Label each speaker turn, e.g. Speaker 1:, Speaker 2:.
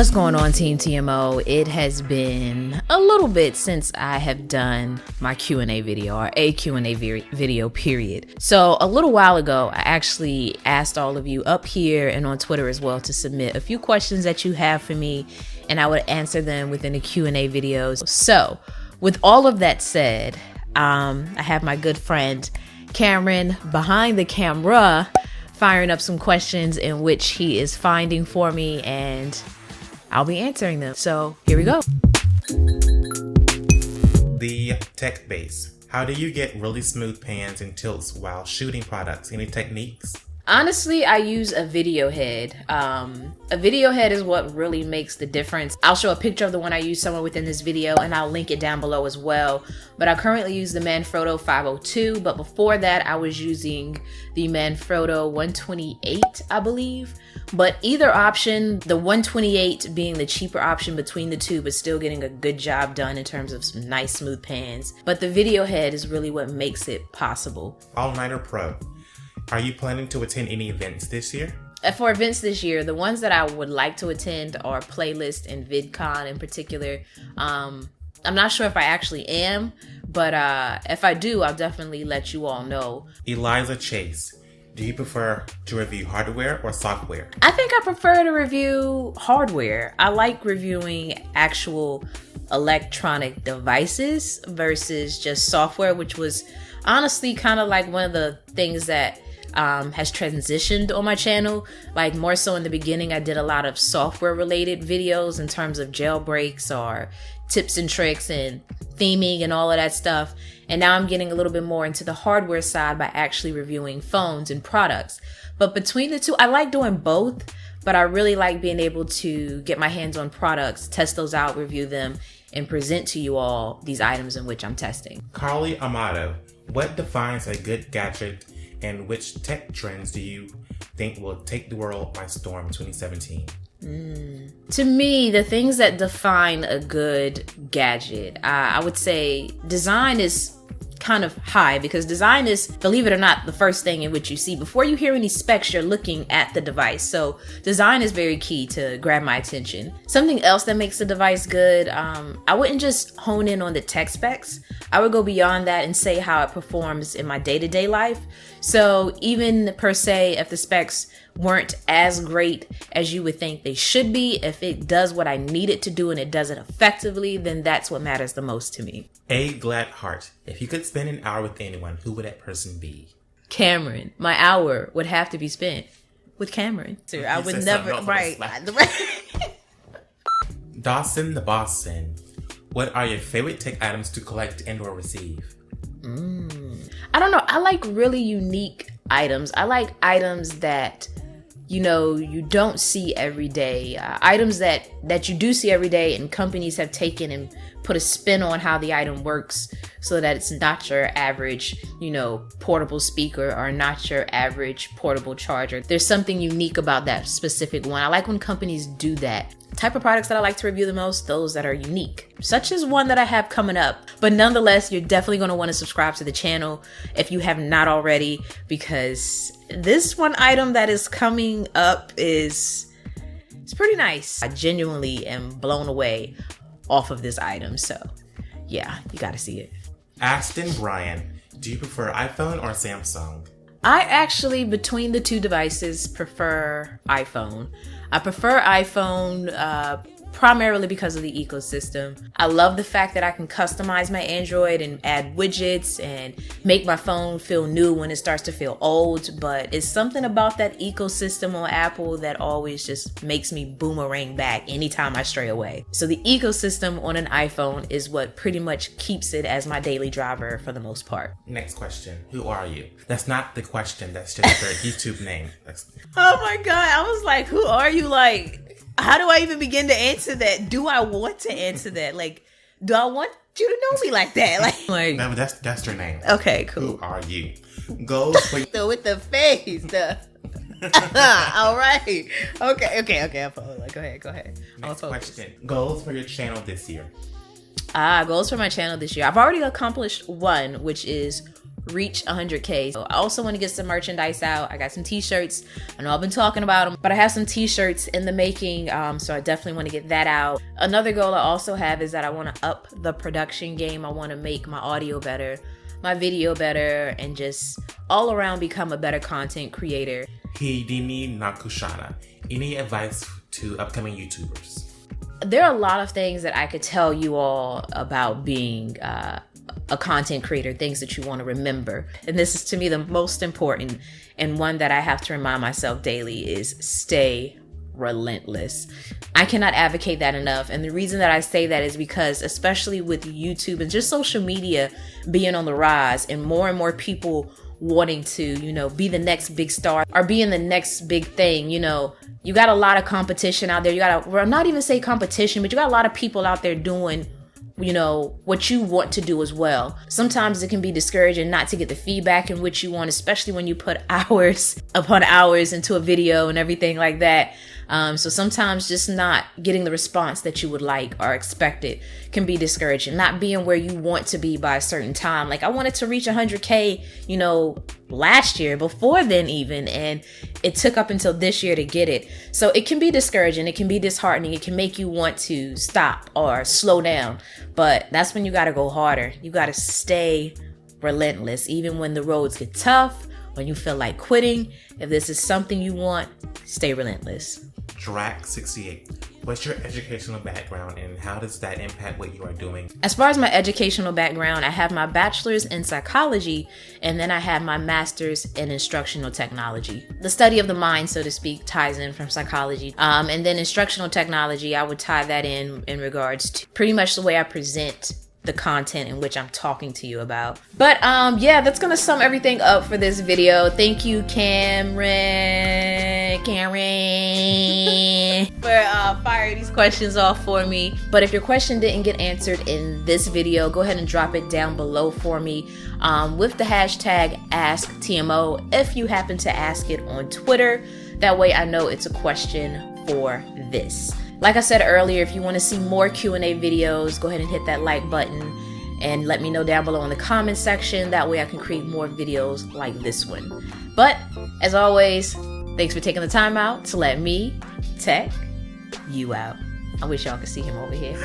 Speaker 1: What's going on, Team TMO? It has been a little bit since I have done my Q&A video, or a Q&A video, period. So a little while ago, I actually asked all of you up here and on Twitter as well to submit a few questions that you have for me, and I would answer them within the Q&A videos. So with all of that said, I have my good friend Cameron behind the camera firing up some questions in which he is finding for me, and I'll be answering them. So here we go.
Speaker 2: The tech base. How do you get really smooth pans and tilts while shooting products? Any techniques?
Speaker 1: Honestly, I use a video head. A video head is what really makes the difference. I'll show a picture of the one I use somewhere within this video, and I'll link it down below as well. But I currently use the Manfrotto 502, but before that I was using the Manfrotto 128, I believe. But either option, the 128 being the cheaper option between the two, but still getting a good job done in terms of some nice smooth pans. But the video head is really what makes it possible.
Speaker 2: All-Nighter Pro. Are you planning to attend any events this year?
Speaker 1: For events this year, the ones that I would like to attend are Playlist and VidCon in particular. I'm not sure if I actually am, but if I do, I'll definitely let you all know.
Speaker 2: Eliza Chase. Do you prefer to review hardware or software?
Speaker 1: I think I prefer to review hardware. I like reviewing actual electronic devices versus just software, which was honestly kind of like one of the things that has transitioned on my channel. Like more so in the beginning, I did a lot of software related videos in terms of jailbreaks or tips and tricks and theming and all of that stuff. And now I'm getting a little bit more into the hardware side by actually reviewing phones and products. But between the two, I like doing both, but I really like being able to get my hands on products, test those out, review them, and present to you all these items in which I'm testing.
Speaker 2: Carly Amato. What defines a good gadget, and which tech trends do you think will take the world by storm 2017?
Speaker 1: To me, the things that define a good gadget, I would say design is kind of high, because design is, believe it or not, the first thing in which you see. Before you hear any specs, you're looking at the device. So design is very key to grab my attention. Something else that makes the device good, I wouldn't just hone in on the tech specs. I would go beyond that and say how it performs in my day-to-day life. So even per se, if the specs weren't as great as you would think they should be, if it does what I need it to do and it does it effectively, then that's what matters the most to me.
Speaker 2: A Glad Heart. If you could spend an hour with anyone, who would that person be?
Speaker 1: Cameron. My hour would have to be spent with Cameron. So I would never, right.
Speaker 2: Dawson the Boston. What are your favorite tech items to collect and or receive?
Speaker 1: I don't know. I like really unique items. I like items that, you don't see every day. Items that you do see every day, and companies have taken and put a spin on how the item works so that it's not your average, portable speaker or not your average portable charger. There's something unique about that specific one. I like when companies do that. Type of products that I like to review the most, those that are unique, such as one that I have coming up. But nonetheless, you're definitely going to want to subscribe to the channel if you have not already, because this one item that is coming up it's pretty nice. I genuinely am blown away off of this item. So yeah, you got to see it.
Speaker 2: Aston Bryan. Do you prefer iPhone or Samsung?
Speaker 1: I actually, between the two devices, prefer iPhone. I prefer iPhone primarily because of the ecosystem. I love the fact that I can customize my Android and add widgets and make my phone feel new when it starts to feel old. But it's something about that ecosystem on Apple that always just makes me boomerang back anytime I stray away. So the ecosystem on an iPhone is what pretty much keeps it as my daily driver for the most part.
Speaker 2: Next question. Who are you? That's not the question. That's just their YouTube name.
Speaker 1: Oh my God. I was like, who are you? Like, how do I even begin to answer that? Do I want to answer that? Like, do I want you to know me like that? Like
Speaker 2: no, that's your name.
Speaker 1: Okay, cool.
Speaker 2: Who are you? Goals for
Speaker 1: with the face. All right. Okay. Go ahead.
Speaker 2: Next question. Goals for your channel this year.
Speaker 1: Goals for my channel this year. I've already accomplished one, which is reach 100K. So I also want to get some merchandise out. I got some t-shirts. I know I've been talking about them, but I have some t-shirts in the making. So I definitely want to get that out. Another goal I also have is that I want to up the production game. I want to make my audio better, my video better, and just all around become a better content creator.
Speaker 2: Hidini Nakushana. Any advice to upcoming YouTubers?
Speaker 1: There are a lot of things that I could tell you all about being a content creator, things that you want to remember. And this is, to me, the most important, and one that I have to remind myself daily is stay relentless. I cannot advocate that enough. And the reason that I say that is because, especially with YouTube and just social media being on the rise, and more people wanting to, be the next big star or being the next big thing, you got a lot of competition out there. Well, not even say competition, but you got a lot of people out there doing what you want to do as well. Sometimes it can be discouraging not to get the feedback in which you want, especially when you put hours upon hours into a video and everything like that. So sometimes just not getting the response that you would like or expected can be discouraging. Not being where you want to be by a certain time. Like I wanted to reach 100K, last year, before then even, and it took up until this year to get it. So it can be discouraging. It can be disheartening. It can make you want to stop or slow down. But that's when you got to go harder. You got to stay relentless, even when the roads get tough, when you feel like quitting. If this is something you want, stay relentless.
Speaker 2: Drac68. What's your educational background and how does that impact what you are doing?
Speaker 1: As far as my educational background, I have my bachelor's in psychology, and then I have my master's in instructional technology. The study of the mind, so to speak, ties in from psychology. And then instructional technology, I would tie that in regards to pretty much the way I present the content in which I'm talking to you about. But that's gonna sum everything up for this video. Thank you, Cameron, for firing these questions off for me. But if your question didn't get answered in this video, go ahead and drop it down below for me with the hashtag AskTMO if you happen to ask it on Twitter. That way I know it's a question for this. Like I said earlier, if you want to see more Q&A videos, go ahead and hit that like button and let me know down below in the comment section. That way I can create more videos like this one. But as always, thanks for taking the time out to let me tech you out. I wish y'all could see him over here.